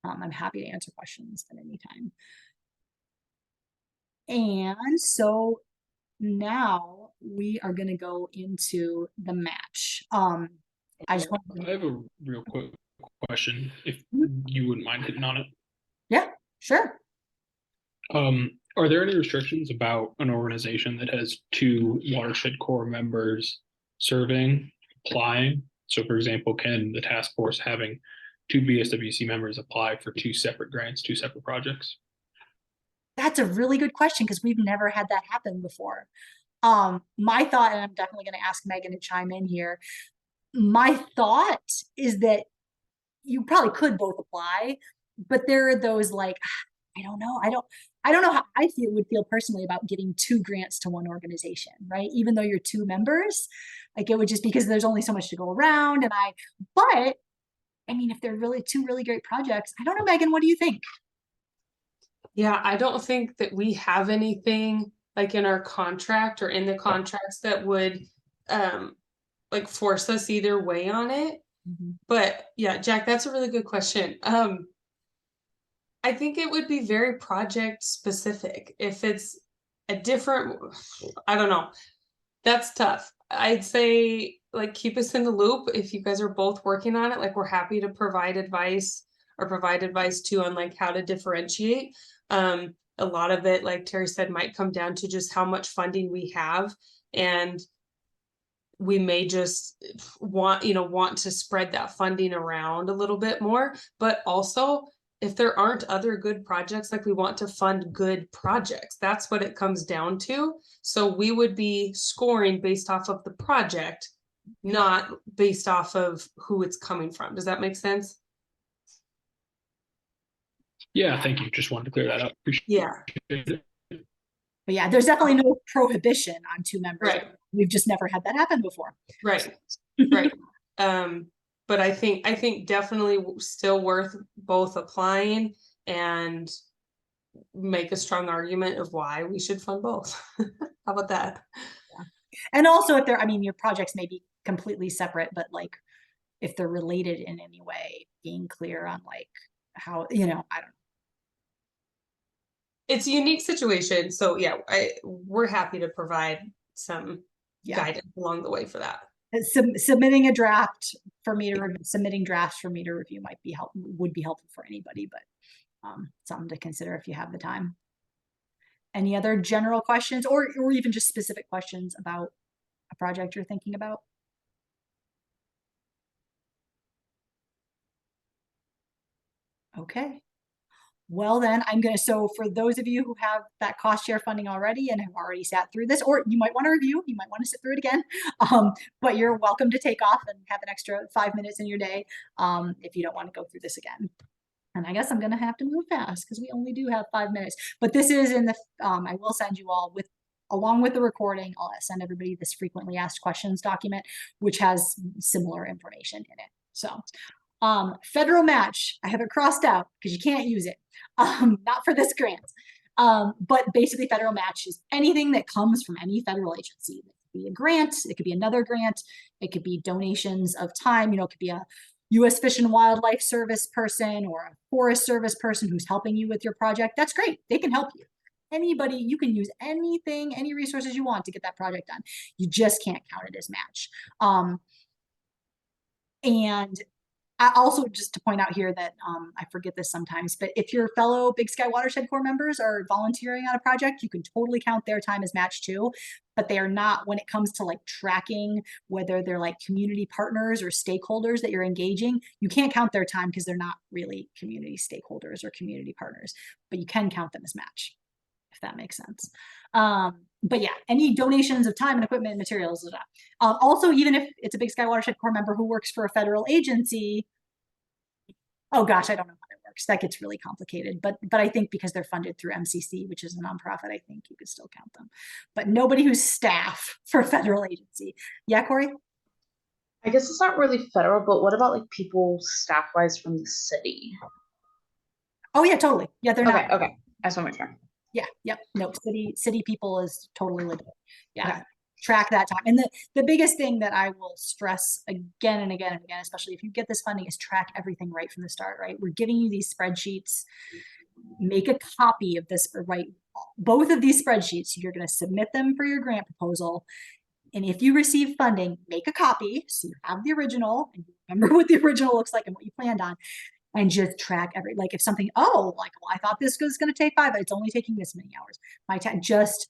I'm happy to answer questions at any time. And so now we are going to go into the match. I just want I have a real quick question, if you wouldn't mind hitting on it. Yeah, sure. Are there any restrictions about an organization that has 2 Watershed core members serving, applying? So for example, can the task force having 2 BSWC members apply for 2 separate grants, 2 separate projects? That's a really good question, because we've never had that happen before. My thought, and I'm definitely going to ask Megan to chime in here, my thought is that you probably could both apply, but there are those, like, I don't know. I don't know how I would feel personally about giving 2 grants to one organization, right? Even though you're 2 members, like, it would just, because there's only so much to go around. But I mean, if they're really 2 really great projects, I don't know, Megan, what do you think? Yeah, I don't think that we have anything like in our contract or in the contracts that would like force us either way on it. But yeah, Jack, that's a really good question. I think it would be very project specific. If it's a different, I don't know, that's tough. I'd say, like, keep us in the loop if you guys are both working on it. Like, we're happy to provide advice too on like how to differentiate. A lot of it, like Terry said, might come down to just how much funding we have, and we may just want to spread that funding around a little bit more. But also, if there aren't other good projects, like, we want to fund good projects. That's what it comes down to. So we would be scoring based off of the project, not based off of who it's coming from. Does that make sense? Yeah, thank you. Just wanted to clear that up. Appreciate it. But yeah, there's definitely no prohibition on 2 members. Right. We've just never had that happen before. Right. Right. But I think definitely still worth both applying and make a strong argument of why we should fund both. How about that? Yeah. And also, if they're, I mean, your projects may be completely separate, but like, if they're related in any way, being clear on like how, I don't know. It's a unique situation. So yeah, we're happy to provide some guidance along the way for that. Submitting a draft for me to submitting drafts for me to review would be helpful for anybody, but something to consider if you have the time. Any other general questions, or even just specific questions about a project you're thinking about? Okay. Well, then so for those of you who have that cost share funding already and have already sat through this, or you might want to review, you might want to sit through it again, but you're welcome to take off and have an extra 5 minutes in your day if you don't want to go through this again. And I guess I'm going to have to move fast because we only do have 5 minutes, but this is in the, I will send you all along with the recording, I'll send everybody this frequently asked questions document, which has similar information in it. So federal match, I have it crossed out because you can't use it. Not for this grant. But basically federal match is anything that comes from any federal agency. It could be a grant, it could be another grant, it could be donations of time, it could be a U.S. Fish and Wildlife Service person or a Forest Service person who's helping you with your project. That's great. They can help you. Anybody, you can use anything, any resources you want to get that project done. You just can't count it as match. And I also, just to point out here that I forget this sometimes, but if your fellow Big Sky Watershed Corps members are volunteering on a project, you can totally count their time as match too, but they are not when it comes to like tracking whether they're like community partners or stakeholders that you're engaging. You can't count their time because they're not really community stakeholders or community partners, but you can count them as match, if that makes sense. But yeah, any donations of time and equipment and materials. Also, even if it's a Big Sky Watershed Corps member who works for a federal agency, oh gosh, I don't know how it works. That gets really complicated. But I think because they're funded through MCC, which is a nonprofit, I think you could still count them. But nobody who's staff for a federal agency. Yeah, Corey? I guess it's not really federal, but what about like people staff-wise from the city? Oh yeah, totally. Yeah, they're not. Okay. I just want to make sure. Yeah, yep. No, city people is totally legit. Yeah. Okay. Track that time. And the biggest thing that I will stress again and again and again, especially if you get this funding, is track everything right from the start, right? We're giving you these spreadsheets. Make a copy of this, right? Both of these spreadsheets, you're going to submit them for your grant proposal. And if you receive funding, make a copy so you have the original and you remember what the original looks like and what you planned on. And just track like if something, well, I thought this was going to take 5, but it's only taking this many hours. Just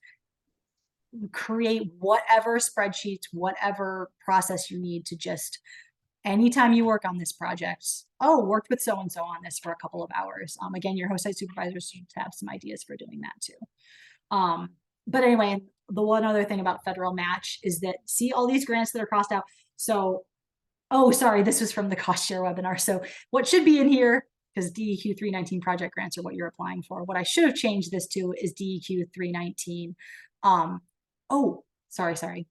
create whatever spreadsheets, whatever process you need to just, anytime you work on this project, worked with so-and-so on this for a couple of hours. Again, your host site supervisors should have some ideas for doing that too. But anyway, the one other thing about federal match is that, see all these grants that are crossed out. So, sorry, this was from the cost share webinar. So what should be in here, because DEQ 319 project grants are what you're applying for. What I should have changed this to is DEQ 319. Sorry.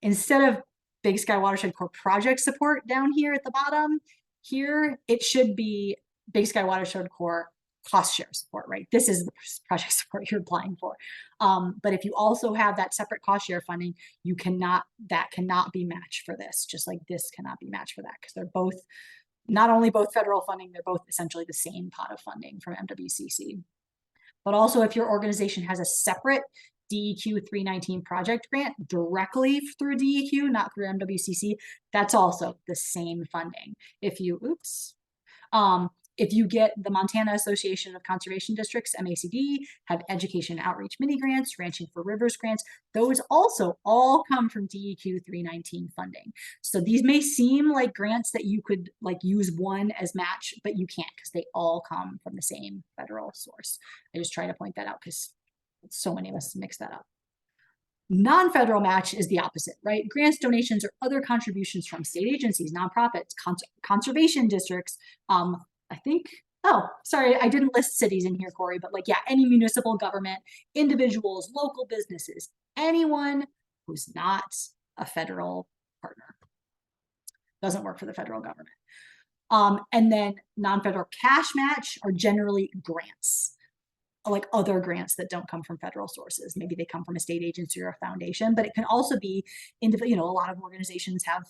Instead of Big Sky Watershed Corps project support down here at the bottom, here it should be Big Sky Watershed Corps cost share support, right? This is the project support you're applying for. But if you also have that separate cost share funding, that cannot be matched for this, just like this cannot be matched for that, because they're both, not only both federal funding, they're both essentially the same pot of funding from MWCC. But also if your organization has a separate DEQ 319 project grant directly through DEQ, not through MWCC, that's also the same funding. If you get the Montana Association of Conservation Districts, MACD, have education outreach mini grants, Ranching for Rivers grants, those also all come from DEQ 319 funding. So these may seem like grants that you could like use one as match, but you can't because they all come from the same federal source. I just try to point that out because so many of us mix that up. Non-federal match is the opposite, right? Grants, donations, or other contributions from state agencies, nonprofits, conservation districts, I think, sorry, I didn't list cities in here, Corey, but any municipal government, individuals, local businesses, anyone who's not a federal partner. Doesn't work for the federal government. And then non-federal cash match are generally grants, like other grants that don't come from federal sources. Maybe they come from a state agency or a foundation, but it can also be, a lot of organizations have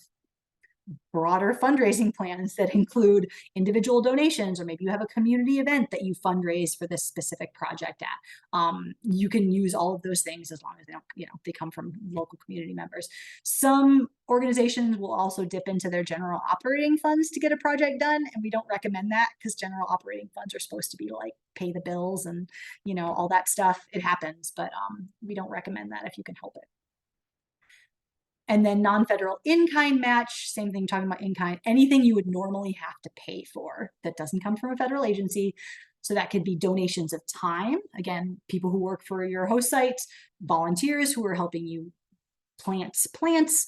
broader fundraising plans that include individual donations, or maybe you have a community event that you fundraise for this specific project at. You can use all of those things as long as they don't, they come from local community members. Some organizations will also dip into their general operating funds to get a project done, and we don't recommend that because general operating funds are supposed to be like pay the bills and all that stuff. It happens, but we don't recommend that if you can help it. And then non-federal in-kind match, same thing, talking about in-kind, anything you would normally have to pay for that doesn't come from a federal agency. So that could be donations of time. Again, people who work for your host site, volunteers who are helping you plant plants,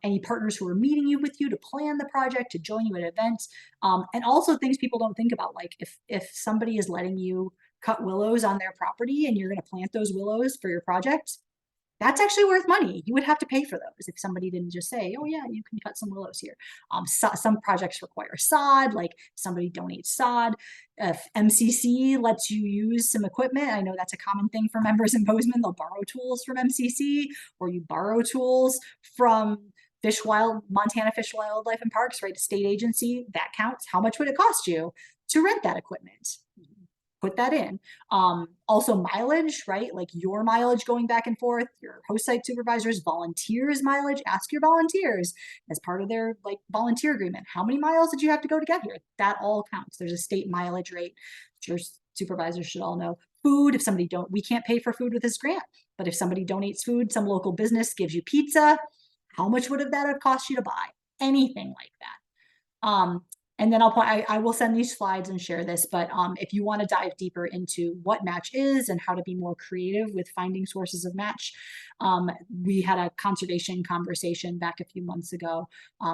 any partners who are meeting with you to plan the project, to join you at events, and also things people don't think about, like if somebody is letting you cut willows on their property and you're going to plant those willows for your project, that's actually worth money. You would have to pay for those if somebody didn't just say, oh yeah, you can cut some willows here. Some projects require sod, like somebody donates sod. If MCC lets you use some equipment, I know that's a common thing for members in Bozeman, they'll borrow tools from MCC, or you borrow tools from Montana Fish, Wildlife and Parks, right? A state agency, that counts. How much would it cost you to rent that equipment? put that in. Also mileage, right? Like your mileage going back and forth, your host site supervisors, volunteers mileage, ask your volunteers as part of their like volunteer agreement. How many miles did you have to go to get here? That all counts. There's a state mileage rate. Your supervisors should all know. Food, if somebody we can't pay for food with this grant, but if somebody donates food, some local business gives you pizza, how much would that have cost you to buy? Anything like that. And then I will send these slides and share this, but if you want to dive deeper into what match is and how to be more creative with finding sources of match, we had a conservation conversation back a few months ago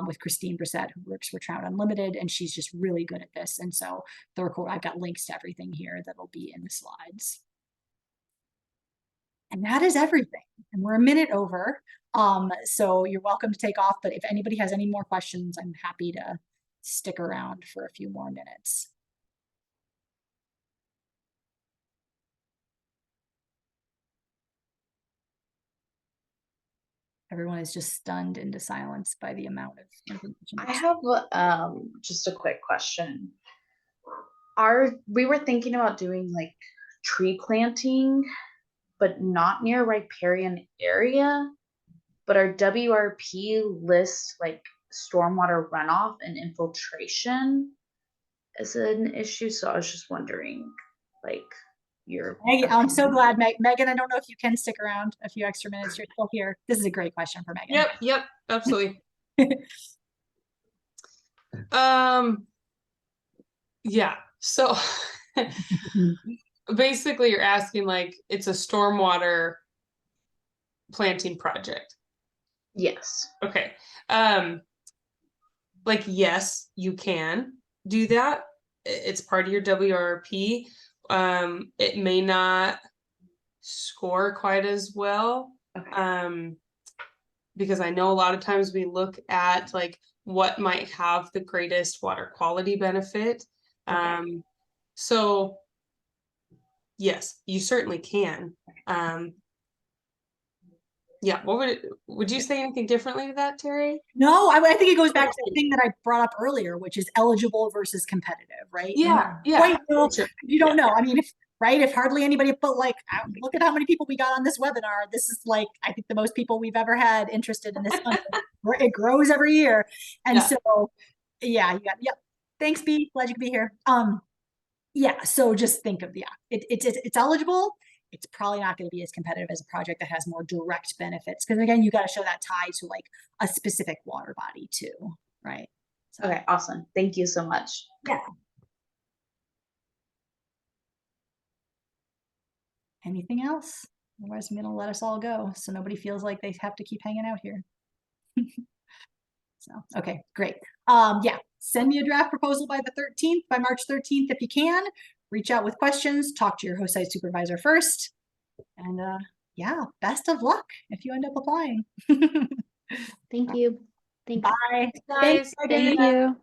with Christine Brissett, who works for Trout Unlimited, and she's just really good at this. And so I've got links to everything here that'll be in the slides. And that is everything. And we're a minute over. So you're welcome to take off, but if anybody has any more questions, I'm happy to stick around for a few more minutes. Everyone is just stunned into silence by the amount of information. I have just a quick question. We were thinking about doing like tree planting, but not near riparian area, but our WRP lists like stormwater runoff and infiltration as an issue. So I was just wondering, like, I'm so glad, Megan, I don't know if you can stick around a few extra minutes. You're still here. This is a great question for Megan. Yep, absolutely. Yeah, so basically you're asking like it's a stormwater planting project. Yes. Okay. Like, yes, you can do that. It's part of your WRP. It may not score quite as well. Okay. Because I know a lot of times we look at like what might have the greatest water quality benefit. Okay. So yes, you certainly can. Yeah, would you say anything differently to that, Terry? No, I think it goes back to the thing that I brought up earlier, which is eligible versus competitive, right? Yeah, Quite know, sure. you don't know. I mean, if hardly anybody, but like, look at how many people we got on this webinar. This is like, I think the most people we've ever had interested in this funding. It grows every year. And so, yeah, yep. Thanks, B. Glad you could be here. Yeah, so just think of, it's eligible. It's probably not going to be as competitive as a project that has more direct benefits. Because again, you got to show that tie to like a specific water body too, right? So, Okay, awesome. Thank you so much. yeah. Anything else? Otherwise, I'm going to let us all go so nobody feels like they have to keep hanging out here. So, okay, great. Yeah, send me a draft proposal by the 13th, by March 13th if you can. Reach out with questions, talk to your host site supervisor first. And yeah, best of luck if you end up applying. Thank you. Thanks. Bye. Guys, Thanks, Thank you.